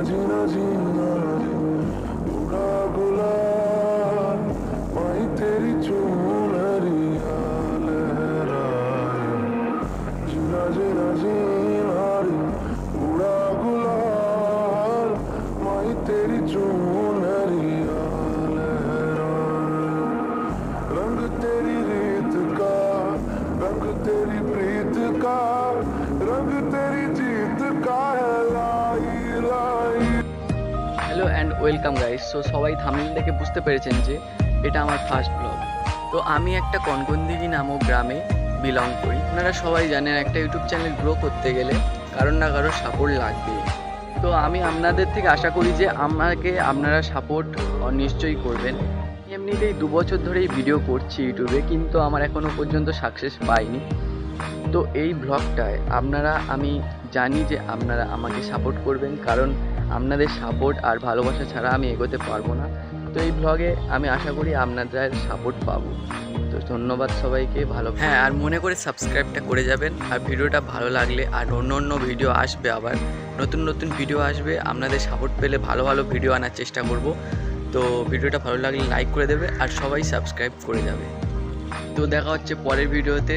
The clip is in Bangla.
जीना जीना रे उड़ा गुलाल माही तेरी चुनरिया लहराए जीना जीना जीना रे उड़ा गुलाल माही तेरी चुनरिया लहराए रंग तेरी रीत का रंग तेरी प्रीत का रंग तेरी जीत का है लाई लाई। Hello and welcome guys. So সবাই থাম্বনেল দেখে বুঝতে পেরেছেন যে এটা আমার ফার্স্ট ব্লগ। তো আমি একটা কনকনদিঘি নামক গ্রামে বিলং করি। আপনারা সবাই জানেন একটা ইউটিউব চ্যানেল গ্রো করতে গেলে কারোর না কারোর সাপোর্ট লাগবেই। তো আমি আপনাদের থেকে আশা করি যে আমাকে আপনারা সাপোর্ট নিশ্চয়ই করবেন। এমনিতেই 2 বছর ধরেই ভিডিও করছি ইউটিউবে, কিন্তু আমার এখনও পর্যন্ত সাকসেস পাইনি। তো এই ব্লগটায় আমি জানি যে আপনারা আমাকে সাপোর্ট করবেন, কারণ আপনাদের সাপোর্ট আর ভালোবাসা ছাড়া আমি এগোতে পারবো না। তো এই ব্লগে আমি আশা করি আপনাদের সাপোর্ট পাবো। তো ধন্যবাদ সবাইকে। হ্যাঁ, আর মনে করে সাবস্ক্রাইবটা করে যাবেন। আর ভিডিওটা ভালো লাগলে আর অন্য ভিডিও আসবে, আবার নতুন ভিডিও আসবে। আপনাদের সাপোর্ট পেলে ভালো ভিডিও আনার চেষ্টা করব। তো ভিডিওটা ভালো লাগলে লাইক করে দেবে আর সবাই সাবস্ক্রাইব করে যাবে। তো দেখা হচ্ছে পরের ভিডিওতে।